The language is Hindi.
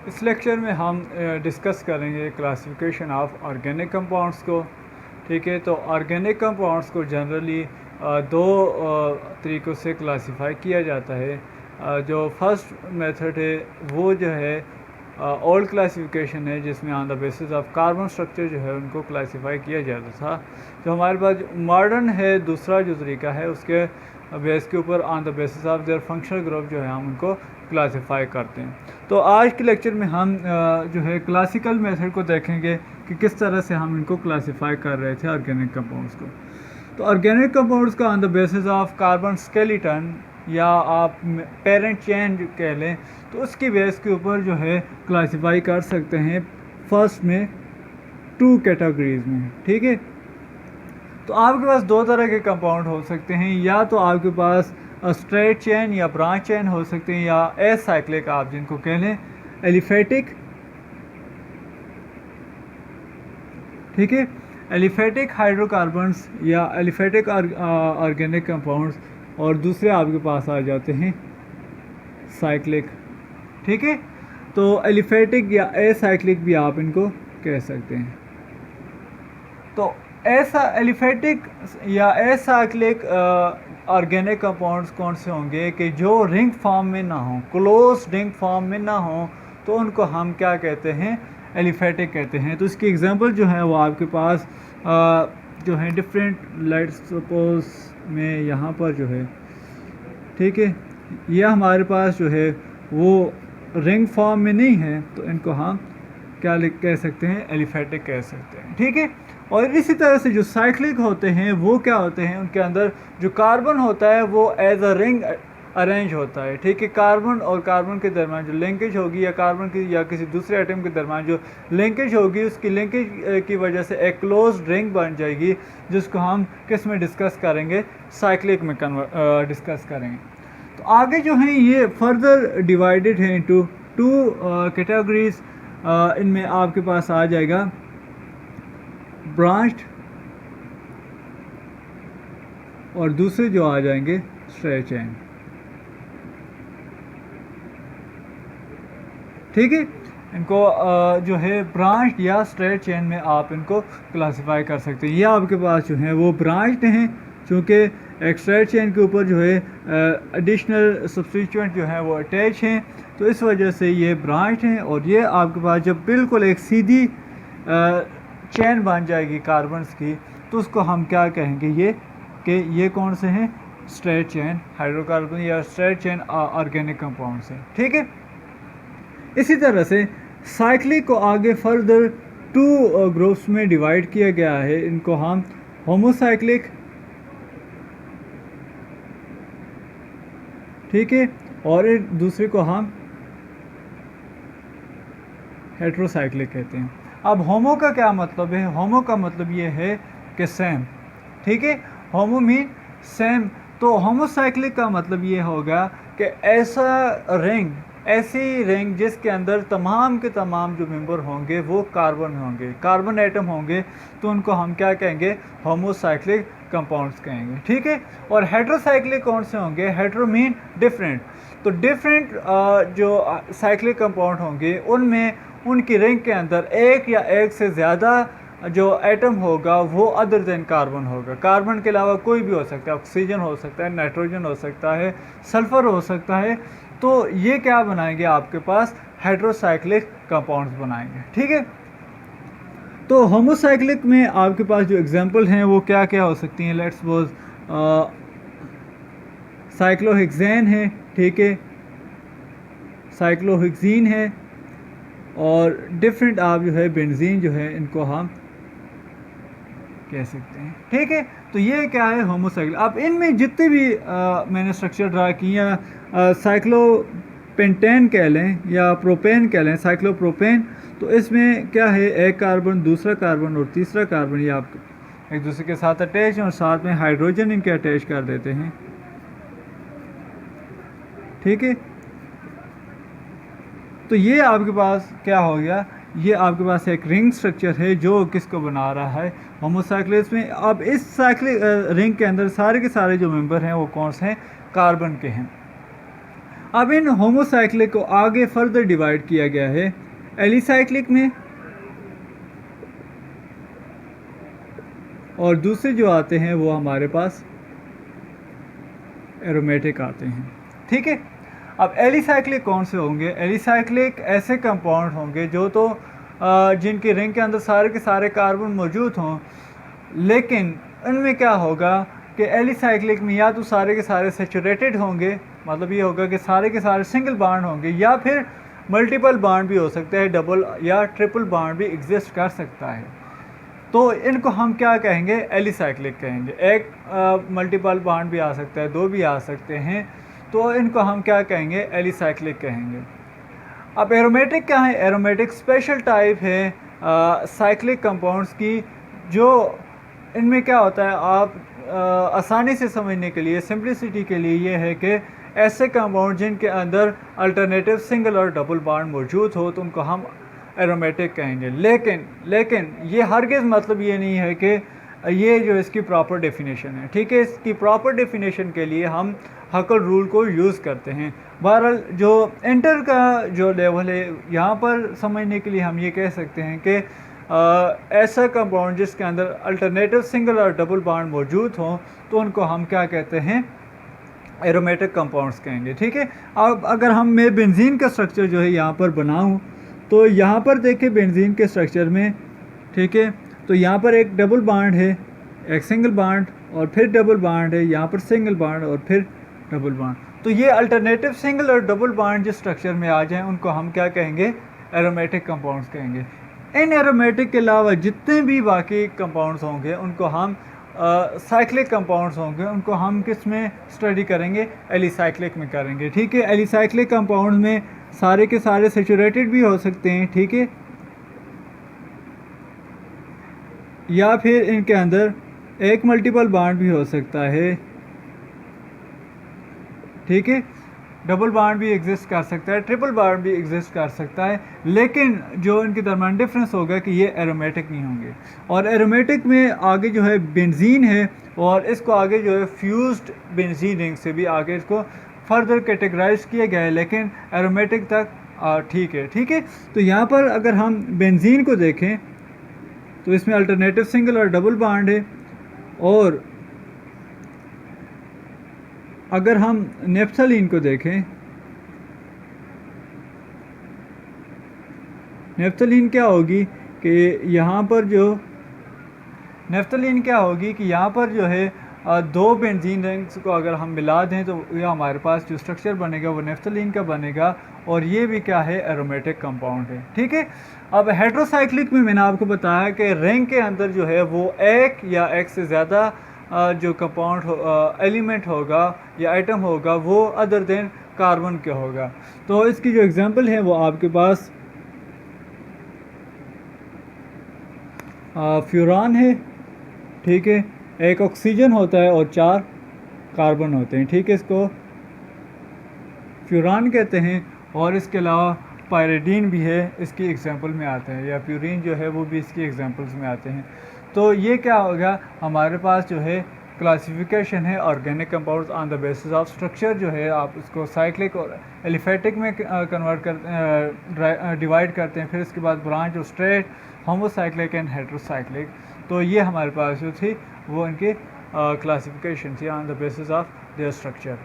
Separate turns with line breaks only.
इस लेक्चर में हम डिस्कस करेंगे क्लासिफिकेशन ऑफ ऑर्गेनिक कंपाउंड्स को। ठीक है, तो ऑर्गेनिक कंपाउंड्स को जनरली दो तरीक़ों से क्लासिफाई किया जाता है। जो फर्स्ट मेथड है वो जो है ओल्ड क्लासिफिकेशन है, जिसमें on the basis of carbon structure जो है उनको क्लासिफाई किया जाता था। जो हमारे पास मॉडर्न है दूसरा जो तरीका है, उसके बेस के ऊपर on the basis of their functional group जो है हम उनको क्लासिफाई करते हैं। तो आज के लेक्चर में हम जो है क्लासिकल मेथड को देखेंगे कि किस तरह से हम इनको क्लासिफाई कर रहे थे ऑर्गेनिक कंपाउंड्स को। तो ऑर्गेनिक कंपाउंड्स का on the basis of carbon skeleton या आप पेरेंट चेन कह लें, तो उसकी बेस के ऊपर जो है क्लासिफाई कर सकते हैं फर्स्ट में 2 कैटेगरीज में। ठीक है, तो आपके पास दो तरह के कंपाउंड हो सकते हैं, या तो आपके पास स्ट्रेट चेन या ब्रांच चेन हो सकते हैं, या एसाइक्लिक आप जिनको कह लें, एलिफेटिक। ठीक है, एलिफेटिक हाइड्रोकार्बन्स या एलिफेटिक ऑर्गेनिक कंपाउंड्स, और दूसरे आपके पास आ जाते हैं साइक्लिक। ठीक है, तो एलिफेटिक या एसाइक्लिक भी आप इनको कह सकते हैं। तो ऐसा एलिफेटिक या एसाइक्लिक ऑर्गेनिक कंपाउंड्स कौन से होंगे कि जो रिंग फॉर्म में ना हो, क्लोज रिंग फॉर्म में ना हो, तो उनको हम क्या कहते हैं, एलिफेटिक कहते हैं। तो इसकी एग्जांपल जो है वो आपके पास जो है डिफरेंट, लेट्स सपोज में यहाँ पर जो है, ठीक है, यह हमारे पास जो है वो रिंग फॉर्म में नहीं है, तो इनको हम क्या कह सकते हैं, एलिफेटिक कह सकते हैं। ठीक है, और इसी तरह से जो साइक्लिक होते हैं वो क्या होते हैं, उनके अंदर जो कार्बन होता है वो एज अ रिंग अरेंज होता है। ठीक है, कार्बन और कार्बन के दरमियान जो लिंकेज होगी, या कार्बन की या किसी दूसरे एटम के दरमियान जो लिंकेज होगी, उसकी लिंकेज की वजह से एक क्लोज रिंग बन जाएगी, जिसको हम किस में डिस्कस करेंगे, साइक्लिक में डिस्कस करेंगे। तो आगे जो है ये फर्दर डिवाइडेड है इनटू 2 कैटेगरीज। इनमें आपके पास आ जाएगा ब्रांच्ड, और दूसरे जो आ जाएंगे स्ट्रेट चेन। ठीक है, इनको जो है ब्रांच या स्ट्रेट चेन में आप इनको क्लासिफाई कर सकते हैं। ये आपके पास जो है वो ब्रांच्ड हैं, चूँकि एक स्ट्रेट चेन के ऊपर जो है एडिशनल सब्स्टिट्यूएंट जो है वो अटैच हैं, तो इस वजह से ये ब्रांच हैं। और ये आपके पास जब बिल्कुल एक सीधी चेन बन जाएगी कार्बन्स की, तो उसको हम क्या कहेंगे, ये कौन से हैं, स्ट्रेट चेन हाइड्रोकार्बन या स्ट्रेट चेन ऑर्गेनिक कंपाउंड्स हैं। ठीक है, इसी तरह से साइक्लिक को आगे फर्दर 2 ग्रुप्स में डिवाइड किया गया है। इनको हम होमोसाइक्लिक, ठीक है, और एक दूसरे को हम हेट्रोसाइक्लिक कहते हैं। अब होमो का क्या मतलब है, होमो का मतलब ये है कि सेम। ठीक है, होमो मीन सेम। तो होमोसाइक्लिक का मतलब ये होगा कि ऐसी रिंग जिसके अंदर तमाम के तमाम जो मेंबर होंगे वो कार्बन होंगे, कार्बन एटम होंगे, तो उनको हम क्या कहेंगे, होमोसाइक्लिक कंपाउंड्स कहेंगे। ठीक है, और हेट्रोसाइक्लिक कौन से होंगे, हेट्रो मीन डिफरेंट। तो डिफरेंट जो साइक्लिक कंपाउंड होंगे उनमें उनकी रिंग के अंदर एक या एक से ज़्यादा जो एटम होगा वो अदर देन कार्बन होगा। कार्बन के अलावा कोई भी हो सकता है, ऑक्सीजन हो सकता है, नाइट्रोजन हो सकता है, सल्फ़र हो सकता है। तो ये क्या बनाएंगे, आपके पास हेट्रोसाइक्लिक कंपाउंड्स बनाएंगे। ठीक है, तो होमोसाइक्लिक में आपके पास जो एग्जांपल हैं वो क्या क्या हो सकती हैं, लेट्स सपोज साइक्लोहेक्सेन है, ठीक है, साइक्लोहेक्सीन है, और डिफरेंट आप जो है बेंजीन जो है इनको हम कह सकते हैं। ठीक है, तो ये क्या है, होमोसाइक्लिक। अब इनमें जितने भी मैंने स्ट्रक्चर ड्रा किए, साइक्लोपेंटेन कह लें या प्रोपेन कह लें, साइक्लोप्रोपेन, तो इसमें क्या है, एक कार्बन, दूसरा कार्बन और तीसरा कार्बन, ये आप एक दूसरे के साथ अटैच हैं और साथ में हाइड्रोजन इनके अटैच कर देते हैं। ठीक है, तो ये आपके पास क्या हो गया, ये आपके पास एक रिंग स्ट्रक्चर है जो किसको बना रहा है, होमोसाइक्लिक में। अब इस साइक्लिक रिंग के अंदर सारे के सारे जो मेंबर हैं वो कौन से हैं, कार्बन के हैं। अब इन होमोसाइक्लिक को आगे फर्दर डिवाइड किया गया है एलिसाइक्लिक में, और दूसरे जो आते हैं वो हमारे पास एरोमेटिक आते हैं। ठीक है, अब एलिसाइक्लिक कौन से होंगे? एलिसाइक्लिक ऐसे कंपाउंड होंगे जो तो जिनके रिंग के अंदर सारे के सारे कार्बन मौजूद हों, लेकिन इनमें क्या होगा कि एलिसाइक्लिक में या तो सारे के सारे सैचुरेटेड होंगे, मतलब ये होगा कि सारे के सारे सिंगल बॉन्ड होंगे, या फिर मल्टीपल बॉन्ड भी हो सकते हैं, डबल या ट्रिपल बॉन्ड भी एग्जिस्ट कर सकता है। तो इनको हम क्या कहेंगे? एलिसाइक्लिक कहेंगे। एक मल्टीपल बॉन्ड भी आ सकता है, दो भी आ सकते हैं, तो इनको हम क्या कहेंगे? एलिसाइक्लिक कहेंगे। अब एरोमेटिक क्या है? एरोमेटिक स्पेशल टाइप है साइक्लिक कंपाउंड्स की, जो इनमें क्या होता है, आप आसानी से समझने के लिए, सिंप्लिसिटी के लिए, ये है कि ऐसे कंपाउंड जिनके अंदर अल्टरनेटिव सिंगल और डबल बॉन्ड मौजूद हो तो उनको हम एरोमेटिक कहेंगे। लेकिन ये हरगिज़ मतलब ये नहीं है कि ये जो इसकी प्रॉपर डेफिनेशन है। ठीक है, इसकी प्रॉपर डेफिनेशन के लिए हम हकल रूल को यूज़ करते हैं। बहरहाल जो इंटर का जो लेवल है, यहाँ पर समझने के लिए हम ये कह सकते हैं कि ऐसा कंपाउंड जिसके अंदर अल्टरनेटिव सिंगल और डबल बॉन्ड मौजूद हों तो उनको हम क्या कहते हैं? एरोमेटिक कंपाउंड्स कहेंगे। ठीक है, अब अगर मैं बेंजीन का स्ट्रक्चर जो है यहाँ पर बनाऊँ, तो यहाँ पर देखें बेंजीन के स्ट्रक्चर में, ठीक है, तो यहाँ पर एक डबल बॉन्ड है, एक सिंगल बॉन्ड और फिर डबल बॉन्ड है, यहाँ पर सिंगल बॉन्ड और फिर डबल बॉन्ड। तो ये अल्टरनेटिव सिंगल और डबल बॉन्ड जिस स्ट्रक्चर में आ जाएं उनको हम क्या कहेंगे? एरोमेटिक कंपाउंड्स कहेंगे। इन एरोमेटिक के अलावा जितने भी बाकी कंपाउंड्स होंगे उनको हम साइक्लिक कंपाउंड्स होंगे, उनको हम किस में स्टडी करेंगे? एलिसाइक्लिक में करेंगे। ठीक है, एलिसाइक्लिक कंपाउंड में सारे के सारे सैचुरेटेड भी हो सकते हैं, ठीक है, या फिर इनके अंदर एक मल्टीपल बॉन्ड भी हो सकता है। ठीक है, डबल बॉन्ड भी एग्जिस्ट कर सकता है, ट्रिपल बॉन्ड भी एग्जिस्ट कर सकता है, लेकिन जो इनके दरमियान डिफरेंस होगा कि ये एरोमेटिक नहीं होंगे। और एरोमेटिक में आगे जो है बेंजीन है, और इसको आगे जो है फ्यूज्ड बेंजीन रिंग से भी आगे इसको फर्दर कैटेगराइज किया गया है, लेकिन एरोमेटिक तक ठीक है। ठीक है, तो यहाँ पर अगर हम बेंजीन को देखें तो इसमें अल्टरनेटिव सिंगल और डबल बॉन्ड है, और अगर हम नेफ्थलीन को देखें, नेफ्थलीन क्या होगी कि यहाँ पर जो नेफ्थलीन क्या होगी कि यहाँ पर जो है दो बेंजीन रिंग्स को अगर हम मिला दें तो ये हमारे पास जो स्ट्रक्चर बनेगा वो नेफ्थलीन का बनेगा, और ये भी क्या है? एरोमेटिक कंपाउंड है। ठीक है, अब हेट्रोसाइक्लिक में मैंने आपको बताया कि रिंग के अंदर जो है वो एक या एक से ज़्यादा जो कंपाउंड एलिमेंट होगा या आइटम होगा वो अदर देन कार्बन के होगा। तो इसकी जो एग्जांपल है वो आपके पास फ्यूरान है। ठीक है, एक ऑक्सीजन होता है और 4 कार्बन होते हैं। ठीक है, इसको फ्यूरान कहते हैं, और इसके अलावा पायरिडीन भी है, इसकी एग्जांपल में आता है, या प्यूरिन जो है वो भी इसकी एग्जांपल्स में आते हैं। तो ये क्या होगा? हमारे पास जो है क्लासिफिकेशन है organic compounds on the basis of structure, जो है आप उसको साइक्लिक और एलिफेटिक में कन्वर्ट कर डिवाइड करते हैं, फिर इसके बाद ब्रांच और स्ट्रेट, होमोसाइक्लिक एंड हेट्रोसाइक्लिक। तो ये हमारे पास जो थी वो इनकी क्लासिफिकेशन थी on the basis of their structure.